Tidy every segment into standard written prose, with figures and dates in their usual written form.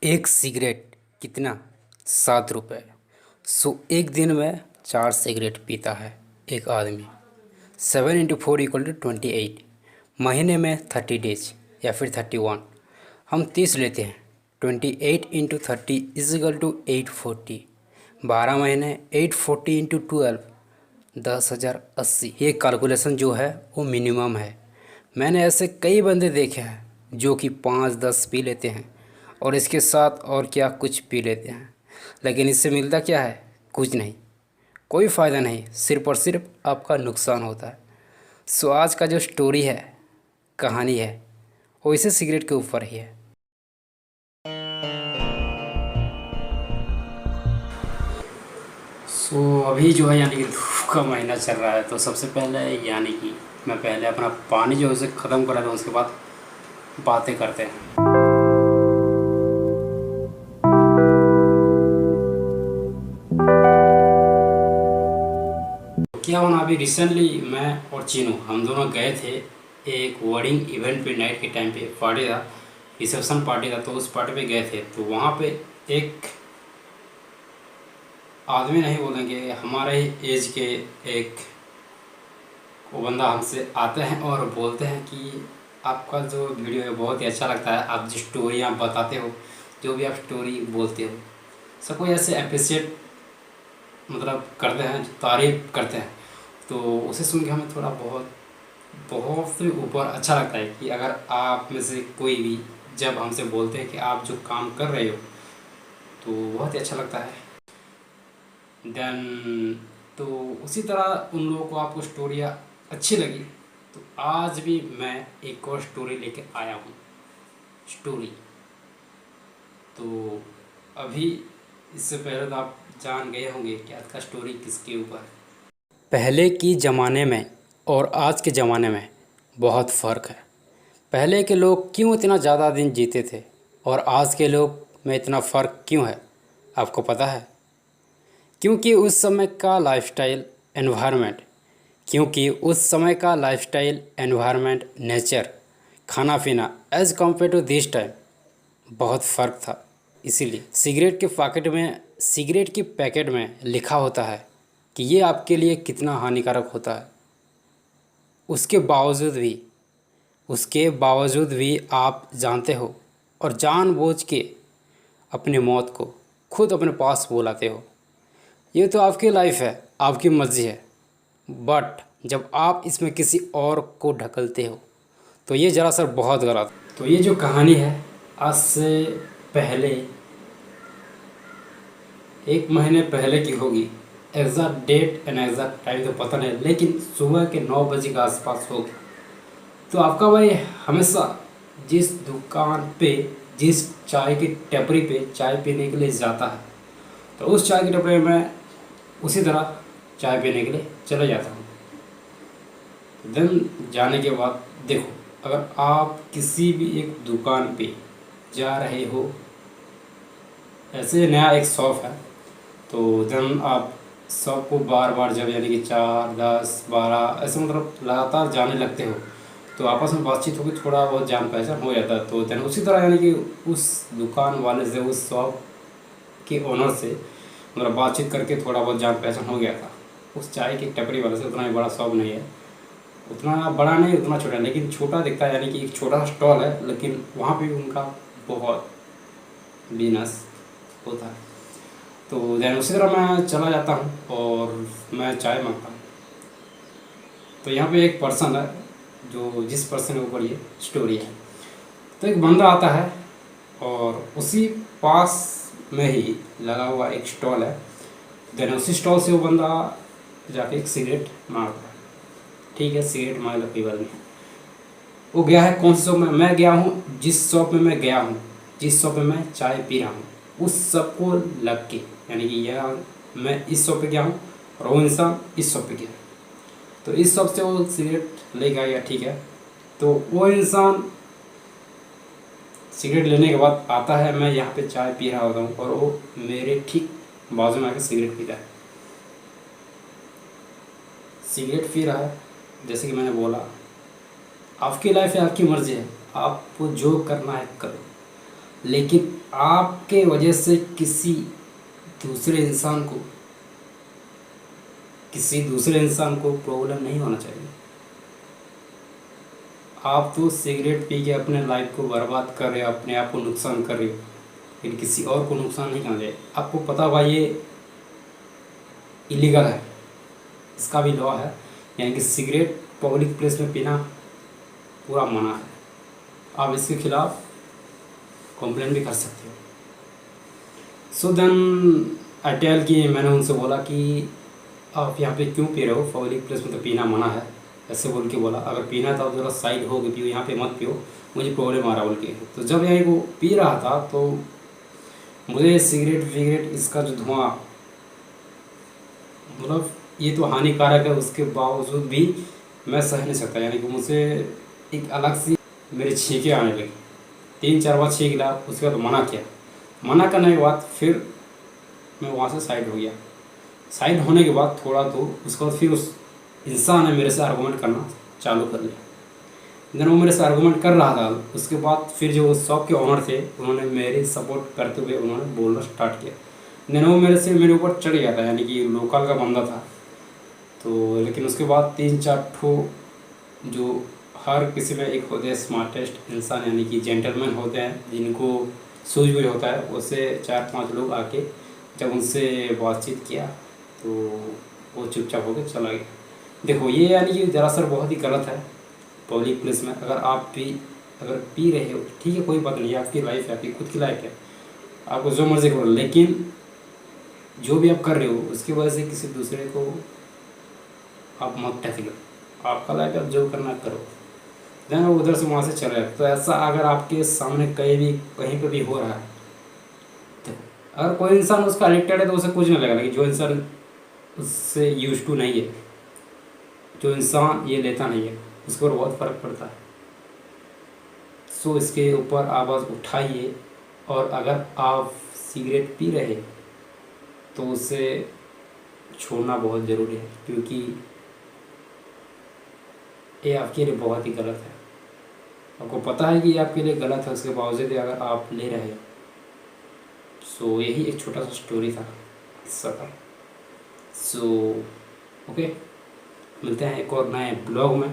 एक सिगरेट कितना? 7 रुपये। एक दिन में 4 सिगरेट पीता है एक आदमी। 7 × 4 = 28। महीने में 30 डेज या फिर 31। हम 30 लेते हैं। 28 × 30 = 840। 12 महीने 840 × 12, 10,080। ये कैलकुलेशन जो है वो मिनिमम है। मैंने ऐसे कई बंदे देखे हैं जो कि 5-10 पी लेते हैं और इसके साथ और क्या कुछ पी लेते हैं, लेकिन इससे मिलता क्या है? कुछ नहीं, कोई फ़ायदा नहीं, सिर्फ़ और सिर्फ आपका नुकसान होता है। सो आज का जो स्टोरी है, कहानी है, वो इसी सिगरेट के ऊपर ही है। अभी जो है यानी कि धूप का महीना चल रहा है, तो सबसे पहले यानी कि मैं पहले अपना पानी जो है उसे ख़त्म कर रहा था, उसके बाद बातें करते हैं। क्या हुआ ना, अभी रिसेंटली मैं और चीनू हम दोनों गए थे एक वेडिंग इवेंट पे। नाइट के टाइम पे पार्टी था, रिसेप्शन पार्टी था, तो उस पार्टी पे गए थे। तो वहाँ पे एक आदमी, नहीं बोलेंगे, हमारे ही एज के एक वो बंदा हमसे आते हैं और बोलते हैं कि आपका जो वीडियो है बहुत ही अच्छा लगता है, आप जो स्टोरी आप बताते हो, जो भी आप स्टोरी बोलते हो, सबको ऐसे अप्रिशिएट मतलब करते हैं, तारीफ़ करते हैं। तो उसे सुन के हमें थोड़ा बहुत बहुत से ऊपर अच्छा लगता है कि अगर आप में से कोई भी जब हमसे बोलते हैं कि आप जो काम कर रहे हो, तो बहुत ही अच्छा लगता है। देन तो उसी तरह उन लोगों को आपको स्टोरियाँ अच्छी लगी, तो आज भी मैं एक और स्टोरी लेके आया हूँ। स्टोरी तो अभी इससे पहले तो आप जान गए होंगे कि आज का स्टोरी किसके ऊपर है। पहले की ज़माने में और आज के ज़माने में बहुत फ़र्क है। पहले के लोग क्यों इतना ज़्यादा दिन जीते थे और आज के लोग में इतना फ़र्क क्यों है, आपको पता है? क्योंकि उस समय का लाइफस्टाइल एनवायरनमेंट क्योंकि उस समय का लाइफस्टाइल एनवायरनमेंट नेचर, खाना पीना as compare to this time बहुत फ़र्क था। इसीलिए सिगरेट की पैकेट में लिखा होता है कि ये आपके लिए कितना हानिकारक होता है। उसके बावजूद भी आप जानते हो और जानबूझ के अपनी मौत को खुद अपने पास बुलाते हो। ये तो आपकी लाइफ है, आपकी मर्ज़ी है, बट जब आप इसमें किसी और को ढकलते हो तो ये ज़रा बहुत गलत। तो ये जो कहानी है आज से पहले 1 महीने पहले की होगी। Exact date and exact time तो पता नहीं, लेकिन सुबह के 9 बजे के आसपास होगी। तो आपका भाई हमेशा जिस दुकान पे, जिस चाय की टपरी पे चाय पीने के लिए जाता है, तो उस चाय की टपरी में उसी तरह चाय पीने के लिए चले जाता हूँ। देन जाने के बाद देखो, अगर आप किसी भी एक दुकान पे जा रहे हो, ऐसे नया एक शॉप है, तो देन आप शॉप को बार बार जब यानी कि 4, 10, 12 ऐसे मतलब लगातार जाने लगते हो, तो आपस में बातचीत होगी, थोड़ा बहुत जान पहचान हो जाता है। तो देन उसी तरह यानी कि उस दुकान वाले से, उस शॉप के ओनर से मतलब बातचीत करके थोड़ा बहुत जान पहचान हो गया था। उस चाय की टपरी वाले से, उतना ही बड़ा शॉप नहीं है, उतना बड़ा नहीं, उतना छोटा, लेकिन छोटा दिखता है, यानी कि एक छोटा स्टॉल है, लेकिन वहाँ पे उनका बहुत बिजनेस होता है। तो देन उसी तरह मैं चला जाता हूँ और मैं चाय मांगता हूँ। तो यहाँ पे एक पर्सन है, जो जिस पर्सन के ऊपर ये स्टोरी है, तो एक बंदा आता है और उसी पास में ही लगा हुआ एक स्टॉल है। देन उसी स्टॉल से वो बंदा जाके एक सिगरेट मांगता है। ठीक है, सिगरेट मांग लो, कोई बात नहीं। वो गया है कौन सी शॉप में? मैं गया हूँ जिस शॉप में मैं गया हूँ, जिस शॉप में मैं चाय पी रहा हूँ, उस शॉप को लग के, यानी कि यह मैं इस शॉप पे गया हूँ और वो इंसान इस शॉप पे गया। तो इस शॉप से वो सिगरेट ले गया, ठीक है। तो वो इंसान सिगरेट लेने के बाद आता है, मैं यहाँ पे चाय पी रहा होता हूँ और वो मेरे ठीक बाजू में आकर सिगरेट पीता है। सिगरेट पी रहा है, जैसे कि मैंने बोला, आपकी लाइफ है, आपकी मर्ज़ी है, आपको जो करना है करो। लेकिन आपके वजह से किसी दूसरे इंसान को प्रॉब्लम नहीं होना चाहिए। आप तो सिगरेट पी के अपने लाइफ को बर्बाद कर रहे हो, अपने आप को नुकसान कर रहे हो, लेकिन किसी और को नुकसान नहीं करना चाहिए। आपको पता होगा ये इलीगल है, इसका भी लॉ है, यानी कि सिगरेट पब्लिक प्लेस में पीना पूरा मना है। आप इसके खिलाफ कंप्लेंट भी कर सकते हो। सो देन आई टेल कि मैंने उनसे बोला कि आप यहाँ पे क्यों पी रहे हो, पब्लिक प्लेस में तो पीना मना है, ऐसे बोल के बोला। अगर पीना था तो ज़रा साइड हो के पियो, यहाँ पे मत पियो, मुझे प्रॉब्लम आ रहा बोल के। तो जब यहाँ वो पी रहा था तो मुझे सिगरेट विगरेट इसका जो धुआं, मतलब ये तो हानिकारक है, उसके बावजूद भी मैं सह नहीं सकता। यानी कि मुझे एक अलग सी मेरे छींके आने लगी, 3-4 बार छींक लिया, उसके बाद मना किया। मना करने के बाद फिर मैं वहाँ से साइड हो गया। साइड होने के बाद थोड़ा तो उसके बाद फिर उस इंसान ने मेरे से आर्गूमेंट करना चालू कर लिया। देन वो मेरे से आर्गूमेंट कर रहा था, उसके बाद फिर जो शॉप के ऑनर थे उन्होंने मेरी सपोर्ट करते हुए उन्होंने बोलना स्टार्ट किया। देन वो मेरे ऊपर चढ़ गया था, यानी कि लोकल का बंदा था। तो लेकिन उसके बाद 3-4 ठो जो हर किसी में एक होते हैं स्मार्टेस्ट इंसान, यानी कि जेंटलमैन होते हैं जिनको सूझबूझ होता है, उससे 4-5 लोग आके जब उनसे बातचीत किया तो वो चुपचाप होकर चला गया। देखो ये यानी कि दरअसल बहुत ही गलत है पब्लिक प्लेस में। अगर पी रहे हो ठीक है, कोई बात नहीं, आपकी लाइफ है, आपकी खुद की लाइफ है, आपको जो मर्जी करो, लेकिन जो भी आप कर रहे हो उसकी वजह से किसी दूसरे को आप मत टच लो। आपका लाइफ आप जो करना करो। देन वो उधर से वहाँ से चले। तो ऐसा अगर आपके सामने कहीं पे भी हो रहा है, तो अगर कोई इंसान उसका एडिक्टेड है तो उसे कुछ नहीं लगेगा, लेकिन जो इंसान उससे यूज टू नहीं है, जो इंसान ये लेता नहीं है, उसके ऊपर बहुत फ़र्क पड़ता है। सो इसके ऊपर आवाज़ उठाइए। और अगर आप सिगरेट पी रहे तो उसे छोड़ना बहुत ज़रूरी है, क्योंकि ये आपके लिए बहुत ही गलत है। आपको पता है कि ये आपके लिए गलत है, उसके बावजूद अगर आप ले रहे हो। सो यही एक छोटा सा स्टोरी था किस्सा था। सो ओके, मिलते हैं एक और नए ब्लॉग में,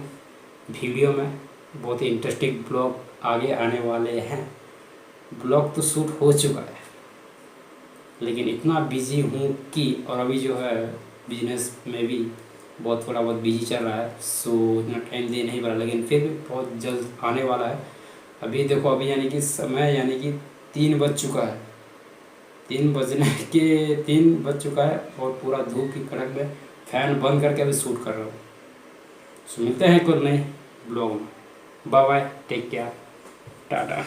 वीडियो में। बहुत ही इंटरेस्टिंग ब्लॉग आगे आने वाले हैं। ब्लॉग तो शूट हो चुका है, लेकिन इतना बिजी हूँ कि, और अभी जो है बिजनेस में भी थोड़ा बहुत बिजी चल रहा है, सो इतना टाइम दे नहीं पा रहा, लेकिन फिर भी बहुत जल्द आने वाला है। अभी देखो, अभी यानी कि समय यानी कि 3 बज चुका है, 3 बज चुका है, और पूरा धूप की कड़क में फ़ैन बंद करके अभी शूट कर रहा हूँ। सो मिलते हैं कुछ नए ब्लॉग में। Bye bye, take care, Tata.